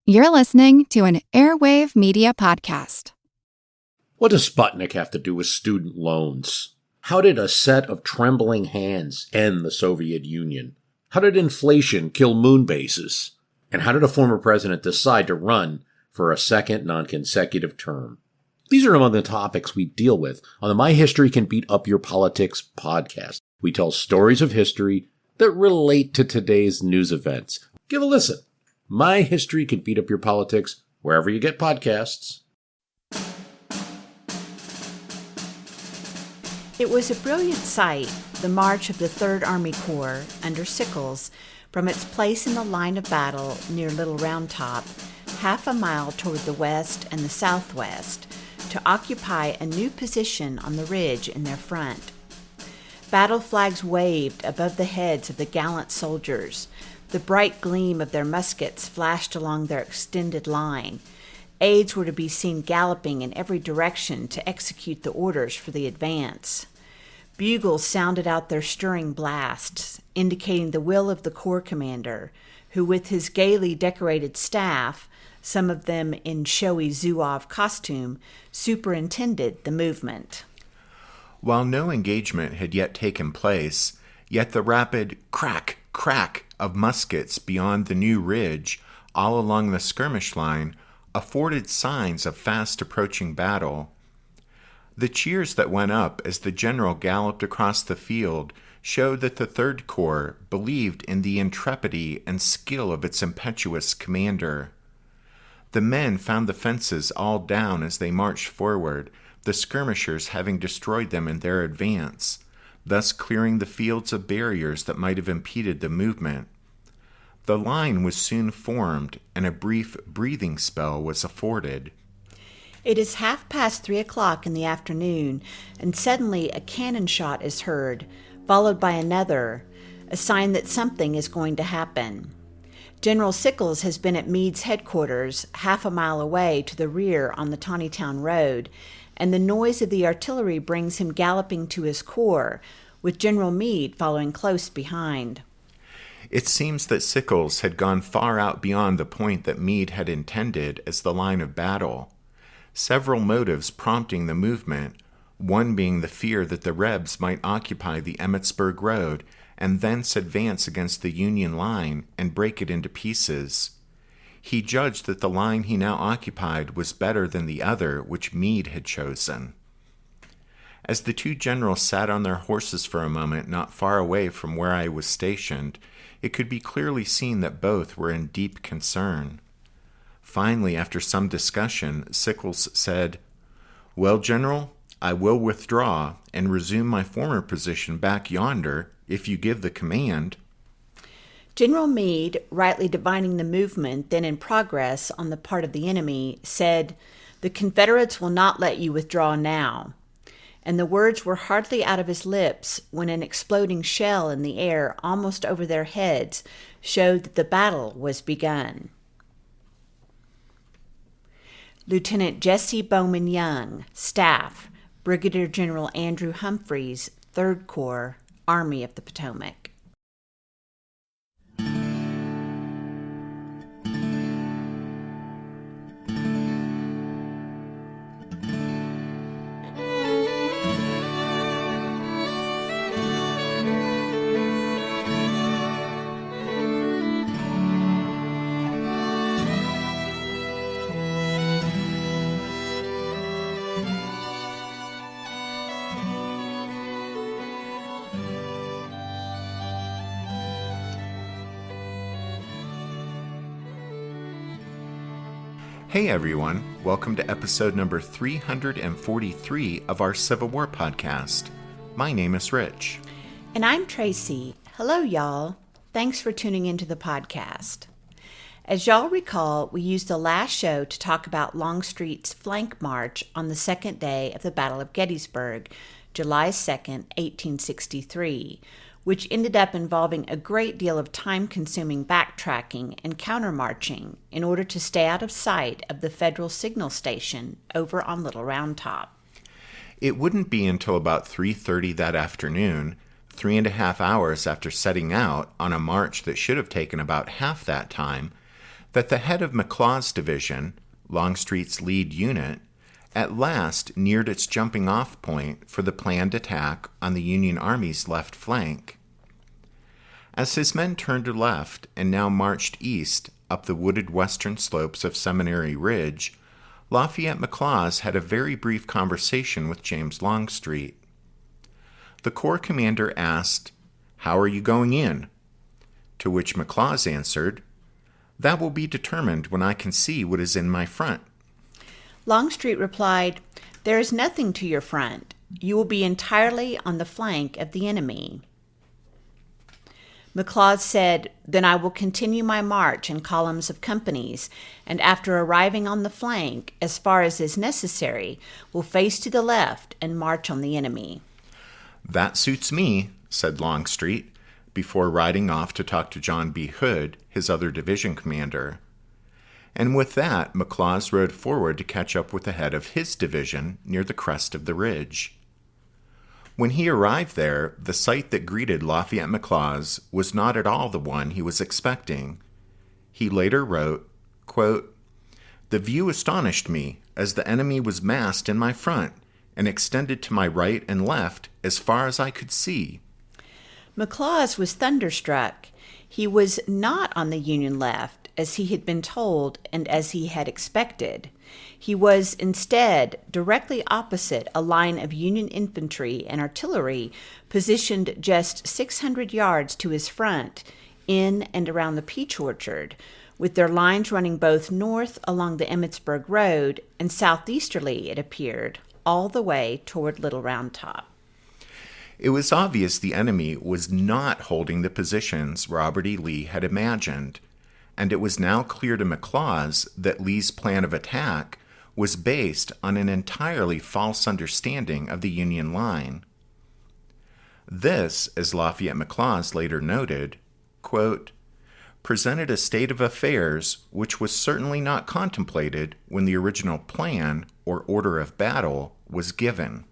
You're listening to an Airwave Media Podcast. What does Sputnik have to do with student loans? How did a set of trembling hands end the Soviet Union? How did inflation kill moon bases? And how did a former president decide to run for a second non-consecutive term? These are among the topics we deal with on the My History Can Beat Up Your Politics podcast. We tell stories of history that relate to today's news events. Give a listen. My History Can Beat Up Your Politics, wherever you get podcasts. It was a brilliant sight, the march of the 3rd Army Corps under Sickles from its place in the line of battle near Little Round Top, half a mile toward the west and the southwest, to occupy a new position on the ridge in their front. Battle flags waved above the heads of the gallant soldiers. The bright gleam of their muskets flashed along their extended line. Aides were to be seen galloping in every direction to execute the orders for the advance. Bugles sounded out their stirring blasts, indicating the will of the Corps commander, who with his gaily decorated staff, some of them in showy Zouave costume, superintended the movement. While no engagement had yet taken place, yet the rapid crack, crack of muskets beyond the new ridge, all along the skirmish line, afforded signs of fast approaching battle. The cheers that went up as the general galloped across the field showed that the 3rd Corps believed in the intrepidity and skill of its impetuous commander. The men found the fences all down as they marched forward, the skirmishers having destroyed them in their advance, thus clearing the fields of barriers that might have impeded the movement. The line was soon formed, and a brief breathing spell was afforded. It is 3:30 in the afternoon, and suddenly a cannon shot is heard, followed by another, a sign that something is going to happen. General Sickles has been at Meade's headquarters, half a mile away to the rear on the Taneytown Road, and the noise of the artillery brings him galloping to his corps, with General Meade following close behind. It seems that Sickles had gone far out beyond the point that Meade had intended as the line of battle. Several motives prompting the movement, one being the fear that the Rebs might occupy the Emmetsburg Road and thence advance against the Union line and break it into pieces. He judged that the line he now occupied was better than the other which Meade had chosen. As the two generals sat on their horses for a moment not far away from where I was stationed, it could be clearly seen that both were in deep concern. Finally, after some discussion, Sickles said, "Well, General, I will withdraw and resume my former position back yonder, if you give the command." General Meade, rightly divining the movement then in progress on the part of the enemy, said, "The Confederates will not let you withdraw now." And the words were hardly out of his lips when an exploding shell in the air almost over their heads showed that the battle was begun. Lieutenant Jesse Bowman Young, Staff, Brigadier General Andrew Humphreys, 3rd Corps, Army of the Potomac. Hey everyone, welcome to episode number 343 of our Civil War podcast. My name is Rich. And I'm Tracy. Hello, y'all. Thanks for tuning into the podcast. As y'all recall, we used the last show to talk about Longstreet's flank march on the second day of the Battle of Gettysburg, July 2nd, 1863, which ended up involving a great deal of time-consuming backtracking and countermarching in order to stay out of sight of the Federal signal station over on Little Round Top. It wouldn't be until about 3:30 that afternoon, 3.5 hours after setting out on a march that should have taken about half that time, that the head of McLaws' division, Longstreet's lead unit, at last neared its jumping-off point for the planned attack on the Union Army's left flank. As his men turned left and now marched east up the wooded western slopes of Seminary Ridge, Lafayette McLaws had a very brief conversation with James Longstreet. The Corps commander asked, "How are you going in?" To which McLaws answered, "That will be determined when I can see what is in my front." Longstreet replied, "There is nothing to your front. You will be entirely on the flank of the enemy." McLaws said, "Then I will continue my march in columns of companies, and after arriving on the flank, as far as is necessary, will face to the left and march on the enemy." "That suits me," said Longstreet, before riding off to talk to John B. Hood, his other division commander. And with that, McLaws rode forward to catch up with the head of his division near the crest of the ridge. When he arrived there, the sight that greeted Lafayette McLaws was not at all the one he was expecting. He later wrote, quote, "The view astonished me, as the enemy was massed in my front and extended to my right and left as far as I could see." McLaws was thunderstruck. He was not on the Union left, as he had been told and as he had expected. He was instead directly opposite a line of Union infantry and artillery positioned just 600 yards to his front, in and around the peach orchard, with their lines running both north along the Emmitsburg Road and southeasterly, it appeared, all the way toward Little Round Top. It was obvious the enemy was not holding the positions Robert E. Lee had imagined, and it was now clear to McLaws that Lee's plan of attack was based on an entirely false understanding of the Union line. This, as Lafayette McLaws later noted, quote, "presented a state of affairs which was certainly not contemplated when the original plan or order of battle was given."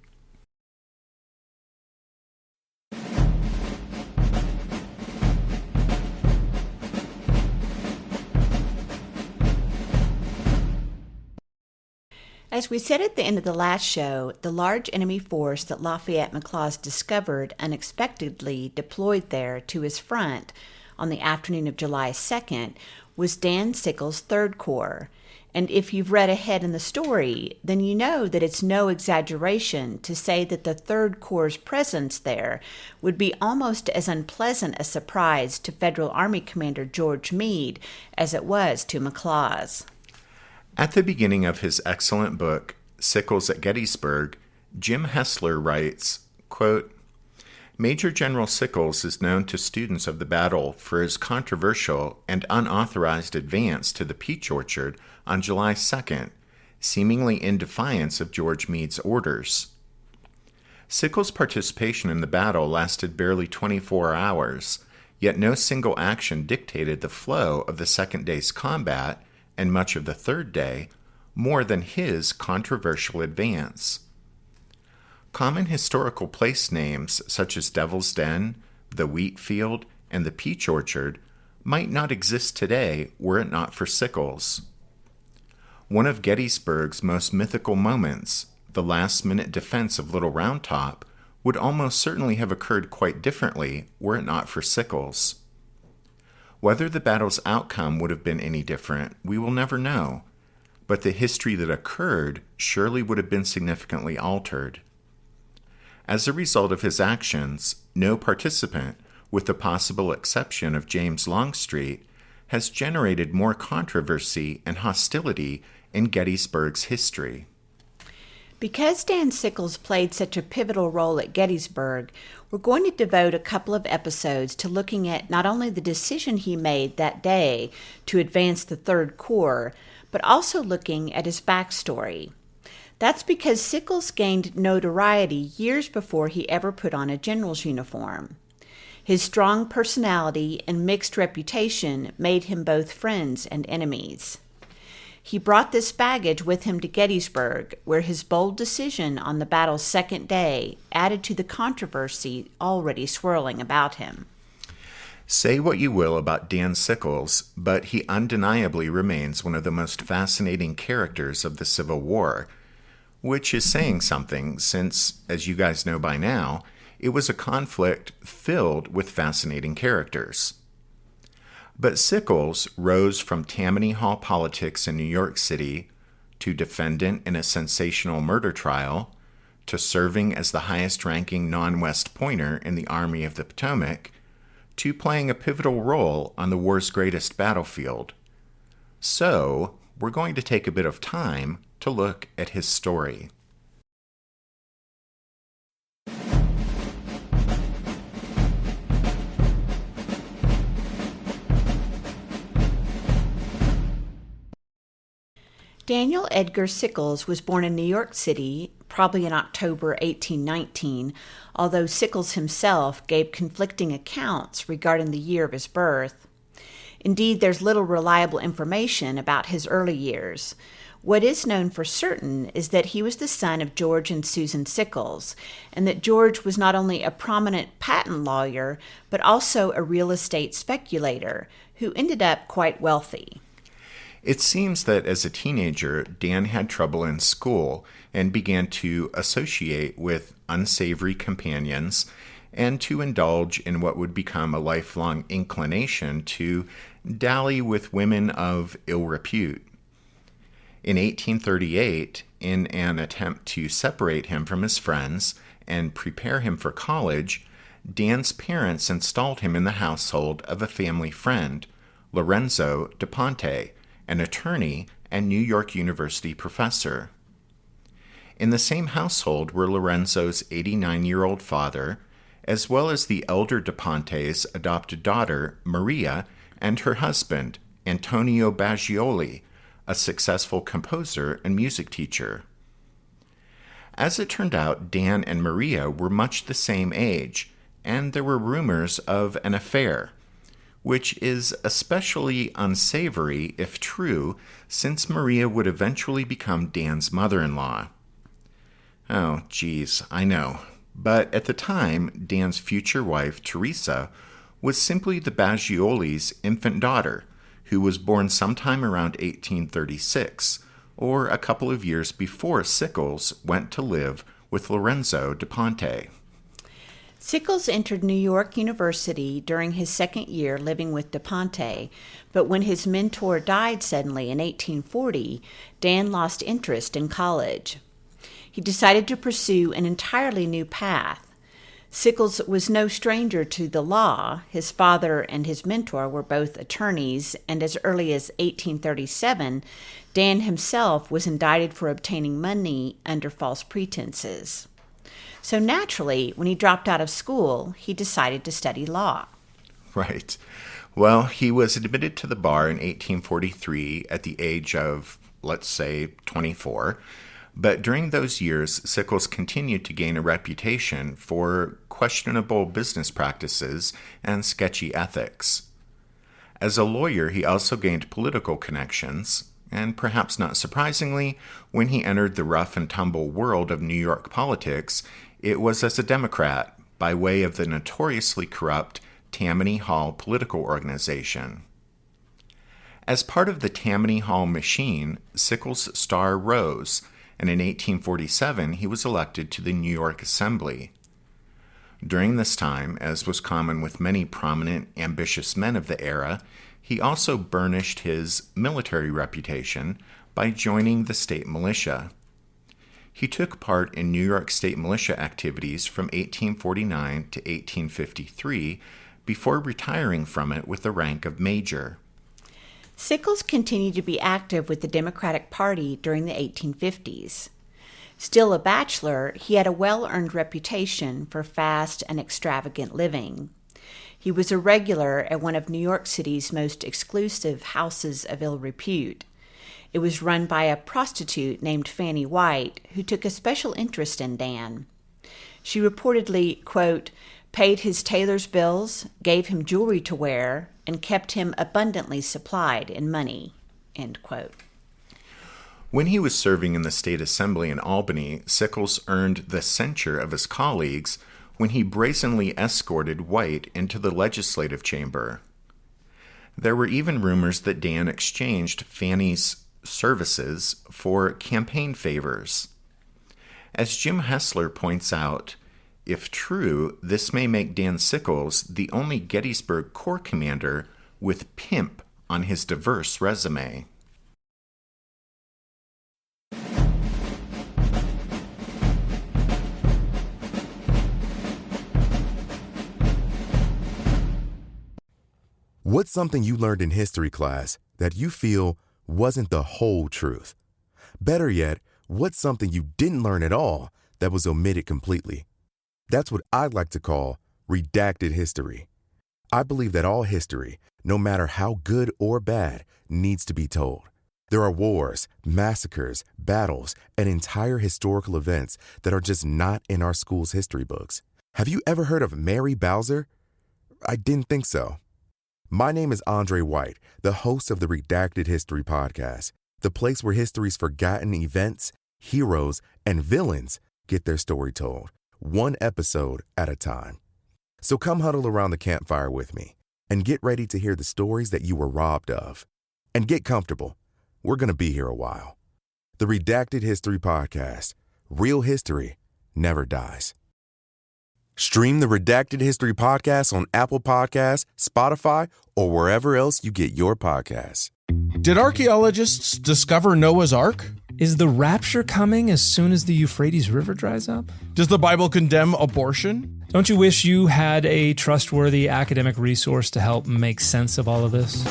As we said at the end of the last show, the large enemy force that Lafayette McLaws discovered unexpectedly deployed there to his front on the afternoon of July 2nd was Dan Sickles' Third Corps. And if you've read ahead in the story, then you know that it's no exaggeration to say that the Third Corps' presence there would be almost as unpleasant a surprise to Federal Army Commander George Meade as it was to McLaws. At the beginning of his excellent book, Sickles at Gettysburg, Jim Hessler writes, quote, "Major General Sickles is known to students of the battle for his controversial and unauthorized advance to the peach orchard on July 2nd, seemingly in defiance of George Meade's orders. Sickles' participation in the battle lasted barely 24 hours, yet no single action dictated the flow of the second day's combat, and much of the third day, more than his controversial advance. Common historical place names such as Devil's Den, the Wheat Field, and the Peach Orchard might not exist today were it not for Sickles. One of Gettysburg's most mythical moments, the last-minute defense of Little Round Top, would almost certainly have occurred quite differently were it not for Sickles. Whether the battle's outcome would have been any different, we will never know, but the history that occurred surely would have been significantly altered. As a result of his actions, no participant, with the possible exception of James Longstreet, has generated more controversy and hostility in Gettysburg's history. Because Dan Sickles played such a pivotal role at Gettysburg, we're going to devote a couple of episodes to looking at not only the decision he made that day to advance the Third Corps, but also looking at his backstory. That's because Sickles gained notoriety years before he ever put on a general's uniform. His strong personality and mixed reputation made him both friends and enemies. He brought this baggage with him to Gettysburg, where his bold decision on the battle's second day added to the controversy already swirling about him. Say what you will about Dan Sickles, but he undeniably remains one of the most fascinating characters of the Civil War, which is saying something since, as you guys know by now, it was a conflict filled with fascinating characters. But Sickles rose from Tammany Hall politics in New York City to defendant in a sensational murder trial, to serving as the highest-ranking non-West Pointer in the Army of the Potomac, to playing a pivotal role on the war's greatest battlefield. So, we're going to take a bit of time to look at his story. Daniel Edgar Sickles was born in New York City, probably in October 1819, although Sickles himself gave conflicting accounts regarding the year of his birth. Indeed, there's little reliable information about his early years. What is known for certain is that he was the son of George and Susan Sickles, and that George was not only a prominent patent lawyer, but also a real estate speculator who ended up quite wealthy. It seems that as a teenager, Dan had trouble in school and began to associate with unsavory companions and to indulge in what would become a lifelong inclination to dally with women of ill repute. In 1838, in an attempt to separate him from his friends and prepare him for college, Dan's parents installed him in the household of a family friend, Lorenzo de Ponte, an attorney and New York University professor. In the same household were Lorenzo's 89-year-old father, as well as the elder de Ponte's adopted daughter, Maria, and her husband, Antonio Baggioli, a successful composer and music teacher. As it turned out, Dan and Maria were much the same age, and there were rumors of an affair, which is especially unsavory if true, since Maria would eventually become Dan's mother-in-law. Oh, geez, I know. But at the time, Dan's future wife, Teresa, was simply the Baggioli's infant daughter, who was born sometime around 1836, or a couple of years before Sickles went to live with Lorenzo de Ponte. Sickles entered New York University during his second year living with de Ponte, but when his mentor died suddenly in 1840, Dan lost interest in college. He decided to pursue an entirely new path. Sickles was no stranger to the law. His father and his mentor were both attorneys, and as early as 1837, Dan himself was indicted for obtaining money under false pretenses. So naturally, when he dropped out of school, he decided to study law. Right. Well, he was admitted to the bar in 1843 at the age of, let's say, 24. But during those years, Sickles continued to gain a reputation for questionable business practices and sketchy ethics. As a lawyer, he also gained political connections, and perhaps not surprisingly, when he entered the rough and tumble world of New York politics, it was as a Democrat by way of the notoriously corrupt Tammany Hall political organization. As part of the Tammany Hall machine, Sickles' star rose, and in 1847 he was elected to the New York Assembly. During this time, as was common with many prominent, ambitious men of the era, he also burnished his military reputation by joining the state militia. He took part in New York State militia activities from 1849 to 1853 before retiring from it with the rank of major. Sickles continued to be active with the Democratic Party during the 1850s. Still a bachelor, he had a well-earned reputation for fast and extravagant living. He was a regular at one of New York City's most exclusive houses of ill repute. It was run by a prostitute named Fanny White, who took a special interest in Dan. She reportedly, quote, paid his tailor's bills, gave him jewelry to wear, and kept him abundantly supplied in money, end quote. When he was serving in the state assembly in Albany, Sickles earned the censure of his colleagues when he brazenly escorted White into the legislative chamber. There were even rumors that Dan exchanged Fanny's services for campaign favors. As Jim Hessler points out, if true, this may make Dan Sickles the only Gettysburg Corps commander with pimp on his diverse resume. What's something you learned in history class that you feel wasn't the whole truth? Better yet, what's something you didn't learn at all that was omitted completely? That's what I'd like to call redacted history. I believe that all history, no matter how good or bad, needs to be told. There are wars, massacres, battles, and entire historical events that are just not in our school's history books. Have you ever heard of Mary Bowser? I didn't think so. My name is Andre White, the host of the Redacted History Podcast, the place where history's forgotten events, heroes, and villains get their story told, one episode at a time. So come huddle around the campfire with me and get ready to hear the stories that you were robbed of. And get comfortable. We're going to be here a while. The Redacted History Podcast. Real history never dies. Stream the Redacted History Podcast on Apple Podcasts, Spotify, or wherever else you get your podcasts. Did archaeologists discover Noah's Ark? Is the rapture coming as soon as the Euphrates River dries up? Does the Bible condemn abortion? Don't you wish you had a trustworthy academic resource to help make sense of all of this?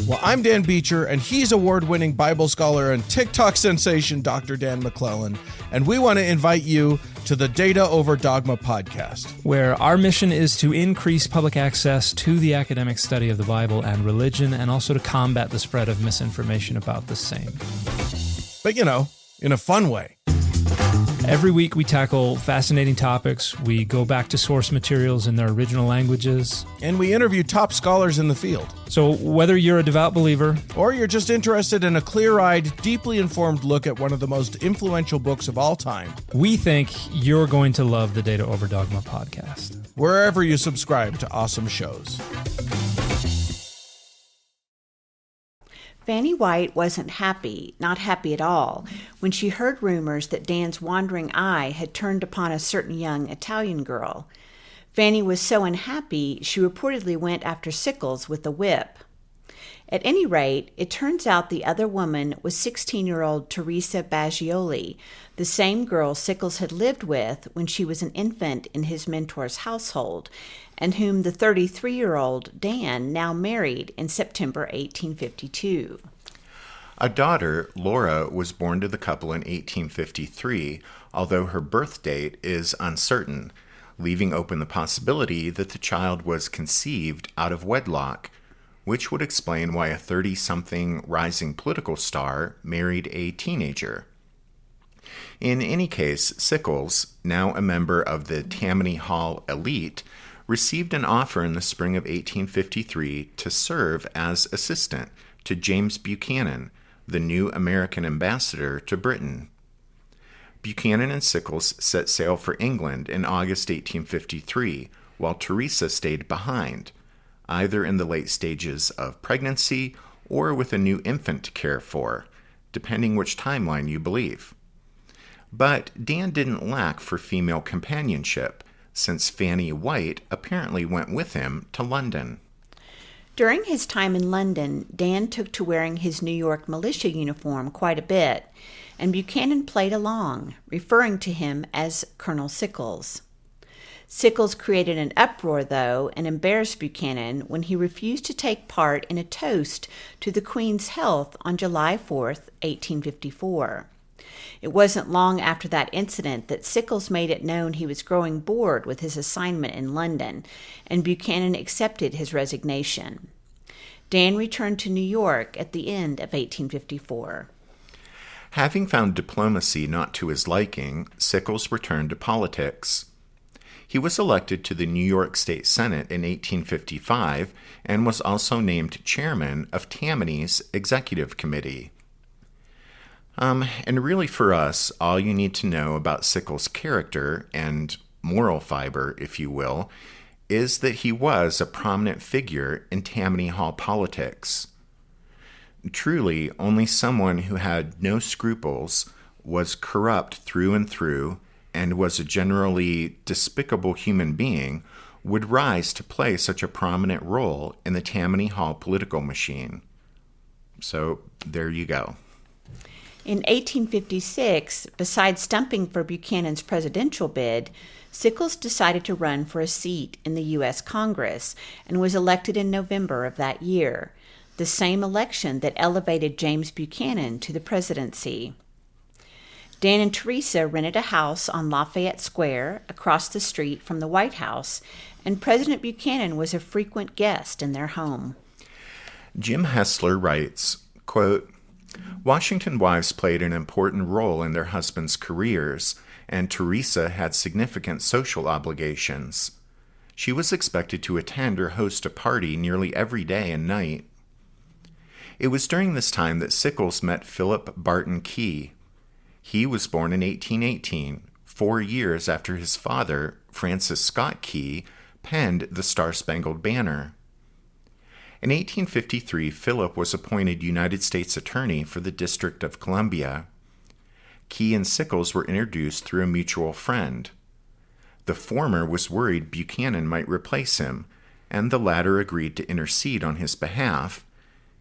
Well, I'm Dan Beecher, and he's award-winning Bible scholar and TikTok sensation Dr. Dan McClellan, and we want to invite you to the Data Over Dogma podcast, where our mission is to increase public access to the academic study of the Bible and religion, and also to combat the spread of misinformation about the same. But, in a fun way. Every week we tackle fascinating topics, we go back to source materials in their original languages, And we interview top scholars in the field. So whether you're a devout believer, or you're just interested in a clear-eyed, deeply informed look at one of the most influential books of all time, we think you're going to love the Data Over Dogma podcast. wherever you subscribe to awesome shows. Fanny White wasn't happy, not happy at all, when she heard rumors that Dan's wandering eye had turned upon a certain young Italian girl. Fanny was so unhappy, she reportedly went after Sickles with a whip. At any rate, it turns out the other woman was 16-year-old Teresa Baggioli, the same girl Sickles had lived with when she was an infant in his mentor's household, and whom the 33-year-old Dan now married in September 1852. A daughter, Laura, was born to the couple in 1853, although her birth date is uncertain, leaving open the possibility that the child was conceived out of wedlock, which would explain why a 30-something rising political star married a teenager. In any case, Sickles, now a member of the Tammany Hall elite, received an offer in the spring of 1853 to serve as assistant to James Buchanan, the new American ambassador to Britain. Buchanan and Sickles set sail for England in August 1853, while Teresa stayed behind, either in the late stages of pregnancy or with a new infant to care for, depending which timeline you believe. But Dan didn't lack for female companionship, since Fanny White apparently went with him to London. During his time in London, Dan took to wearing his New York militia uniform quite a bit, and Buchanan played along, referring to him as Colonel Sickles. Sickles created an uproar, though, and embarrassed Buchanan when he refused to take part in a toast to the Queen's health on July 4th, 1854. It wasn't long after that incident that Sickles made it known he was growing bored with his assignment in London, and Buchanan accepted his resignation. Dan returned to New York at the end of 1854. Having found diplomacy not to his liking, Sickles returned to politics. He was elected to the New York State Senate in 1855 and was also named chairman of Tammany's Executive Committee. And really for us, all you need to know about Sickles' character and moral fiber, if you will, is that he was a prominent figure in Tammany Hall politics. Truly, only someone who had no scruples, was corrupt through and through, and was a generally despicable human being would rise to play such a prominent role in the Tammany Hall political machine. So there you go. In 1856, besides stumping for Buchanan's presidential bid, Sickles decided to run for a seat in the U.S. Congress and was elected in November of that year, the same election that elevated James Buchanan to the presidency. Dan and Teresa rented a house on Lafayette Square across the street from the White House, and President Buchanan was a frequent guest in their home. Jim Hessler writes, quote, Washington wives played an important role in their husbands' careers, and Teresa had significant social obligations. She was expected to attend or host a party nearly every day and night. It was during this time that Sickles met Philip Barton Key. He was born in 1818, 4 years after his father, Francis Scott Key, penned the Star-Spangled Banner. In 1853, Philip was appointed United States Attorney for the District of Columbia. Key and Sickles were introduced through a mutual friend. The former was worried Buchanan might replace him, and the latter agreed to intercede on his behalf,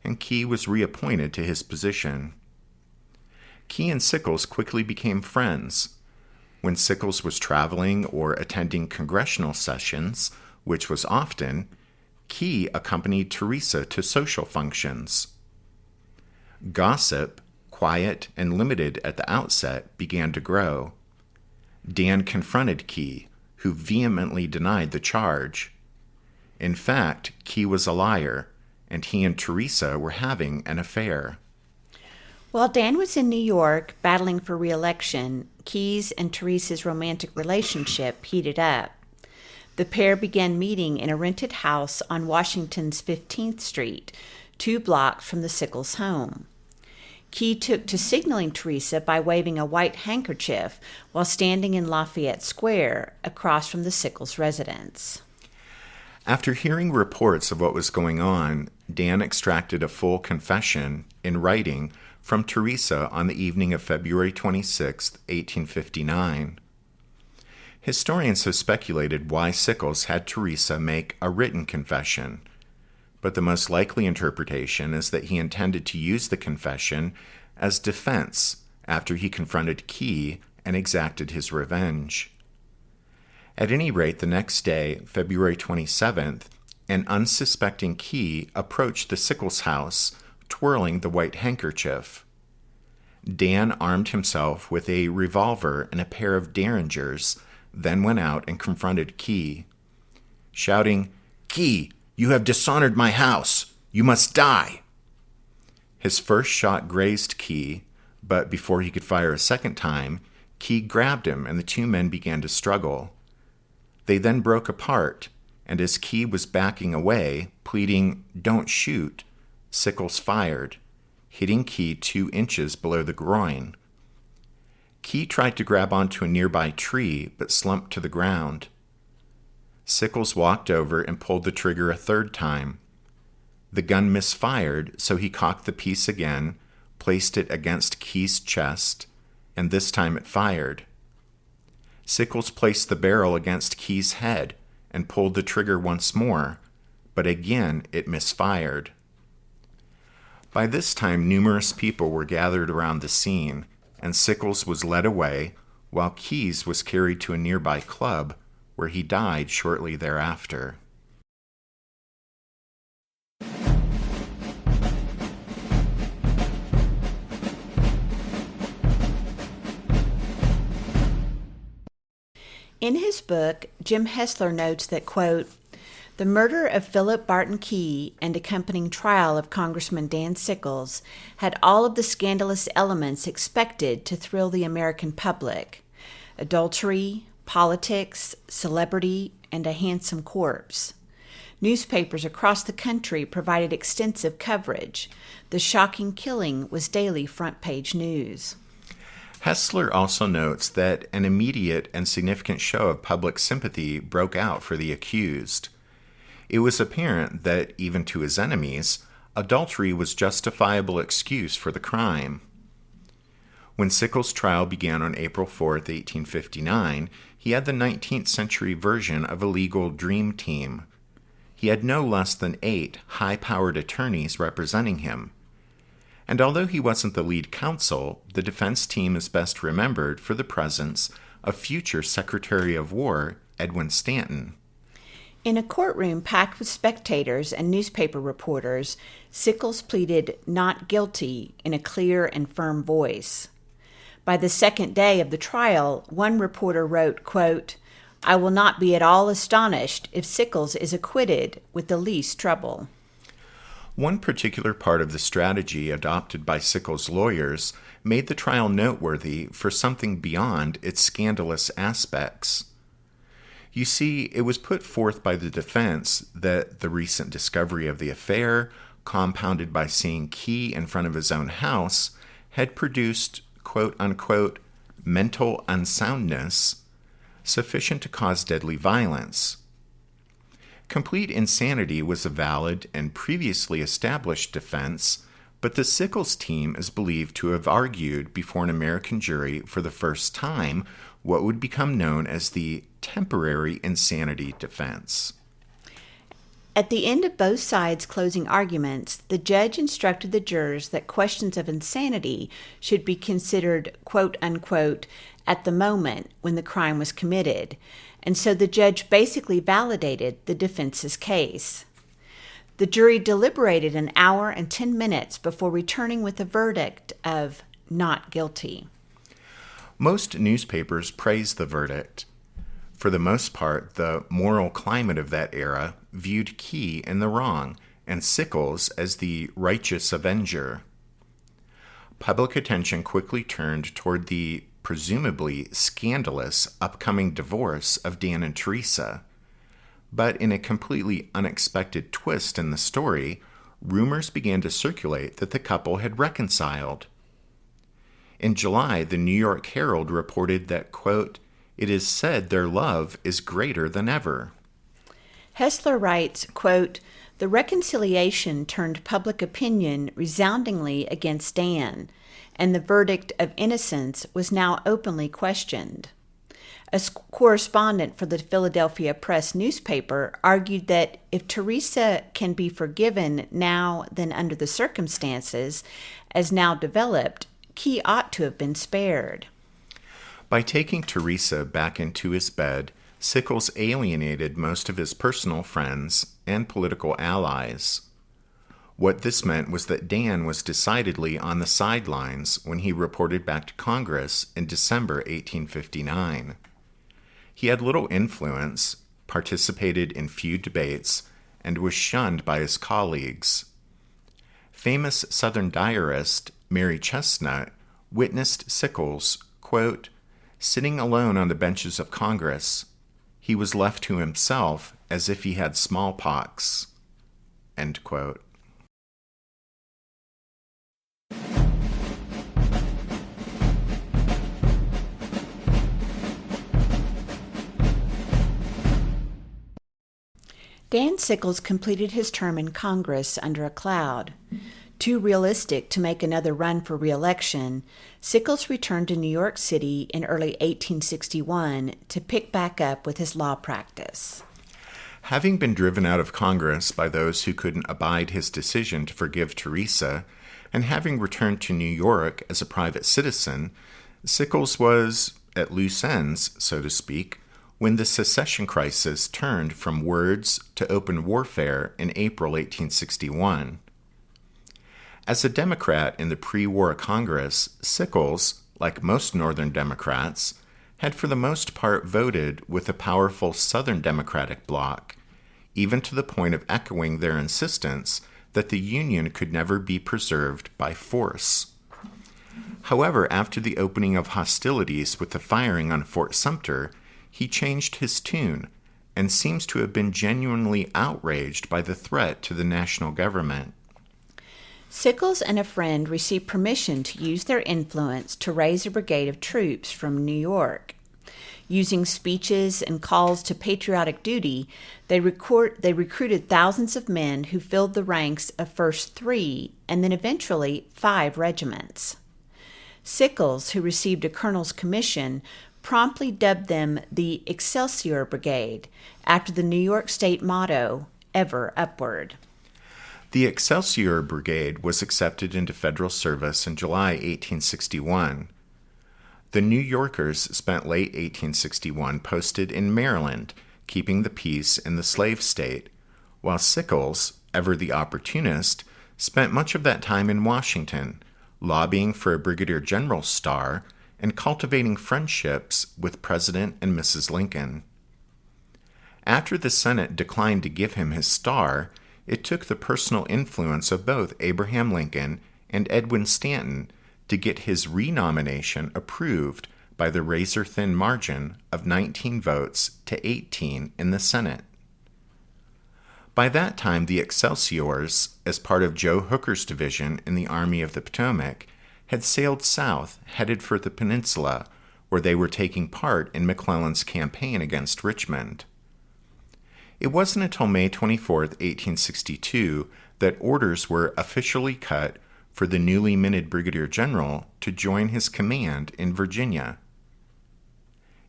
and Key was reappointed to his position. Key and Sickles quickly became friends. When Sickles was traveling or attending congressional sessions, which was often, Key accompanied Teresa to social functions. Gossip, quiet and limited at the outset, began to grow. Dan confronted Key, who vehemently denied the charge. In fact, Key was a liar, and he and Teresa were having an affair. While Dan was in New York battling for re-election, Key's and Teresa's romantic relationship heated up. The pair began meeting in a rented house on Washington's 15th Street, 2 blocks from the Sickles home. Key took to signaling Teresa by waving a white handkerchief while standing in Lafayette Square across from the Sickles residence. After hearing reports of what was going on, Dan extracted a full confession, in writing, from Teresa on the evening of February 26, 1859. Historians have speculated why Sickles had Teresa make a written confession, but the most likely interpretation is that he intended to use the confession as defense after he confronted Key and exacted his revenge. At any rate, the next day, February 27th, an unsuspecting Key approached the Sickles house, twirling the white handkerchief. Dan armed himself with a revolver and a pair of derringers, then went out and confronted Key, shouting, "Key, you have dishonored my house. You must die." His first shot grazed Key, but before he could fire a second time, Key grabbed him and the two men began to struggle. They then broke apart, and as Key was backing away, pleading, "Don't shoot," Sickles fired, hitting Key 2 inches below the groin. Key tried to grab onto a nearby tree, but slumped to the ground. Sickles walked over and pulled the trigger a third time. The gun misfired, so he cocked the piece again, placed it against Key's chest, and this time it fired. Sickles placed the barrel against Key's head and pulled the trigger once more, but again it misfired. By this time, numerous people were gathered around the scene, and Sickles was led away, while Keyes was carried to a nearby club, where he died shortly thereafter. In his book, Jim Hessler notes that, quote, "The murder of Philip Barton Key and accompanying trial of Congressman Dan Sickles had all of the scandalous elements expected to thrill the American public: adultery, politics, celebrity, and a handsome corpse. Newspapers across the country provided extensive coverage. The shocking killing was daily front-page news." Hessler also notes that an immediate and significant show of public sympathy broke out for the accused. It was apparent that, even to his enemies, adultery was justifiable excuse for the crime. When Sickles' trial began on April 4, 1859, he had the 19th century version of a legal dream team. He had no less than 8 high-powered attorneys representing him. And although he wasn't the lead counsel, the defense team is best remembered for the presence of future Secretary of War Edwin Stanton. In a courtroom packed with spectators and newspaper reporters, Sickles pleaded not guilty in a clear and firm voice. By the second day of the trial, one reporter wrote, quote, "I will not be at all astonished if Sickles is acquitted with the least trouble." One particular part of the strategy adopted by Sickles' lawyers made the trial noteworthy for something beyond its scandalous aspects. You see, it was put forth by the defense that the recent discovery of the affair, compounded by seeing Key in front of his own house, had produced, quote-unquote, mental unsoundness sufficient to cause deadly violence. Complete insanity was a valid and previously established defense, but the Sickles team is believed to have argued before an American jury for the first time what would become known as the temporary insanity defense. At the end of both sides' closing arguments, the judge instructed the jurors that questions of insanity should be considered, quote-unquote, at the moment when the crime was committed, and so the judge basically validated the defense's case. The jury deliberated an hour and 10 minutes before returning with a verdict of not guilty. Most newspapers praised the verdict. For the most part, the moral climate of that era viewed Key in the wrong and Sickles as the righteous avenger. Public attention quickly turned toward the presumably scandalous upcoming divorce of Dan and Teresa. But in a completely unexpected twist in the story, rumors began to circulate that the couple had reconciled. In July, the New York Herald reported that, quote, "It is said their love is greater than ever." Hessler writes, quote, "The reconciliation turned public opinion resoundingly against Dan, and the verdict of innocence was now openly questioned." A correspondent for the Philadelphia Press newspaper argued that if Teresa can be forgiven now than under the circumstances, as now developed, Key ought to have been spared. By taking Teresa back into his bed, Sickles alienated most of his personal friends and political allies. What this meant was that Dan was decidedly on the sidelines when he reported back to Congress in December 1859. He had little influence, participated in few debates, and was shunned by his colleagues. Famous Southern diarist Mary Chestnut witnessed Sickles, quote, "sitting alone on the benches of Congress. He was left to himself as if he had smallpox." End quote. Dan Sickles completed his term in Congress under a cloud. Too realistic to make another run for re-election, Sickles returned to New York City in early 1861 to pick back up with his law practice. Having been driven out of Congress by those who couldn't abide his decision to forgive Teresa, and having returned to New York as a private citizen, Sickles was at loose ends, so to speak, when the secession crisis turned from words to open warfare in April 1861. As a Democrat in the pre-war Congress, Sickles, like most Northern Democrats, had for the most part voted with the powerful Southern Democratic bloc, even to the point of echoing their insistence that the Union could never be preserved by force. However, after the opening of hostilities with the firing on Fort Sumter, he changed his tune and seems to have been genuinely outraged by the threat to the national government. Sickles and a friend received permission to use their influence to raise a brigade of troops from New York. Using speeches and calls to patriotic duty, they recruited thousands of men who filled the ranks of first 3 and then eventually 5 regiments. Sickles, who received a colonel's commission, promptly dubbed them the Excelsior Brigade, after the New York State motto, "Ever Upward." The Excelsior Brigade was accepted into federal service in July 1861. The New Yorkers spent late 1861 posted in Maryland, keeping the peace in the slave state, while Sickles, ever the opportunist, spent much of that time in Washington, lobbying for a brigadier general's star and cultivating friendships with President and Mrs. Lincoln. After the Senate declined to give him his star, it took the personal influence of both Abraham Lincoln and Edwin Stanton to get his renomination approved by the razor-thin margin of 19 votes to 18 in the Senate. By that time, the Excelsiors, as part of Joe Hooker's division in the Army of the Potomac, had sailed south, headed for the peninsula, where they were taking part in McClellan's campaign against Richmond. It wasn't until May 24, 1862, that orders were officially cut for the newly minted brigadier general to join his command in Virginia.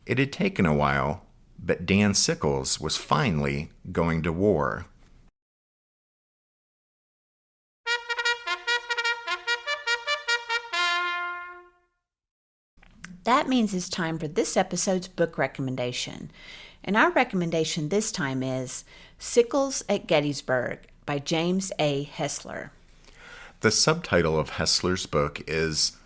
It had taken a while, but Dan Sickles was finally going to war. That means it's time for this episode's book recommendation. And our recommendation this time is Sickles at Gettysburg by James A. Hessler. The subtitle of Hessler's book is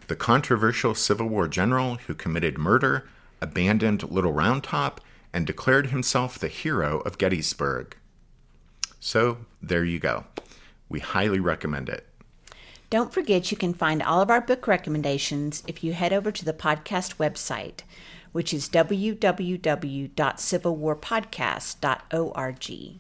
The Controversial Civil War General Who Committed Murder, Abandoned Little Round Top, and Declared Himself the Hero of Gettysburg. So, there you go. We highly recommend it. Don't forget you can find all of our book recommendations if you head over to the podcast website, which is www.civilwarpodcast.org.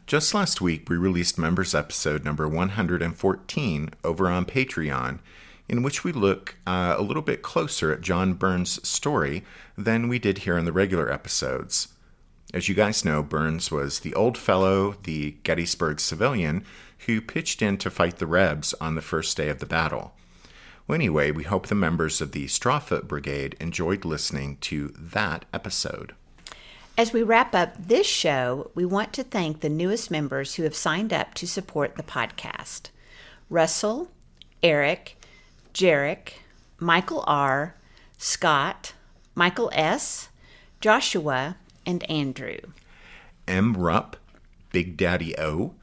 Just last week, we released Members Episode number 114 over on Patreon, in which we look a little bit closer at John Burns' story than we did here in the regular episodes. As you guys know, Burns was the old fellow, the Gettysburg civilian, who pitched in to fight the Rebs on the first day of the battle. Well, anyway, we hope the members of the Strawfoot Brigade enjoyed listening to that episode. As we wrap up this show, we want to thank the newest members who have signed up to support the podcast. Russell, Eric, Jarek, Michael R., Scott, Michael S., Joshua, and Andrew. M. Rupp, Big Daddy O,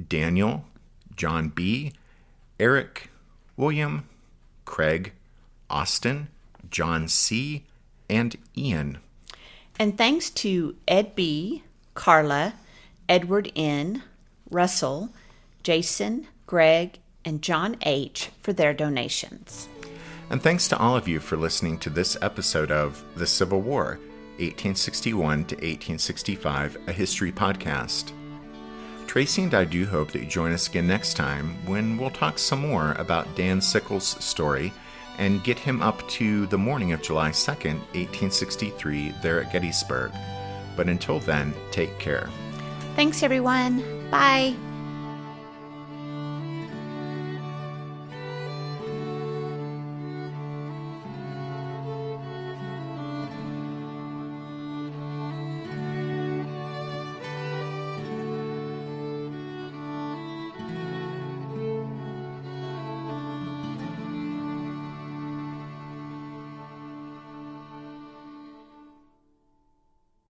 Daniel, John B., Eric, William, Craig, Austin, John C., and Ian. And thanks to Ed B., Carla, Edward N., Russell, Jason, Greg, and John H. for their donations. And thanks to all of you for listening to this episode of The Civil War, 1861 to 1865, a history podcast. Tracy and I do hope that you join us again next time when we'll talk some more about Dan Sickles' story and get him up to the morning of July 2nd, 1863, there at Gettysburg. But until then, take care. Thanks, everyone. Bye.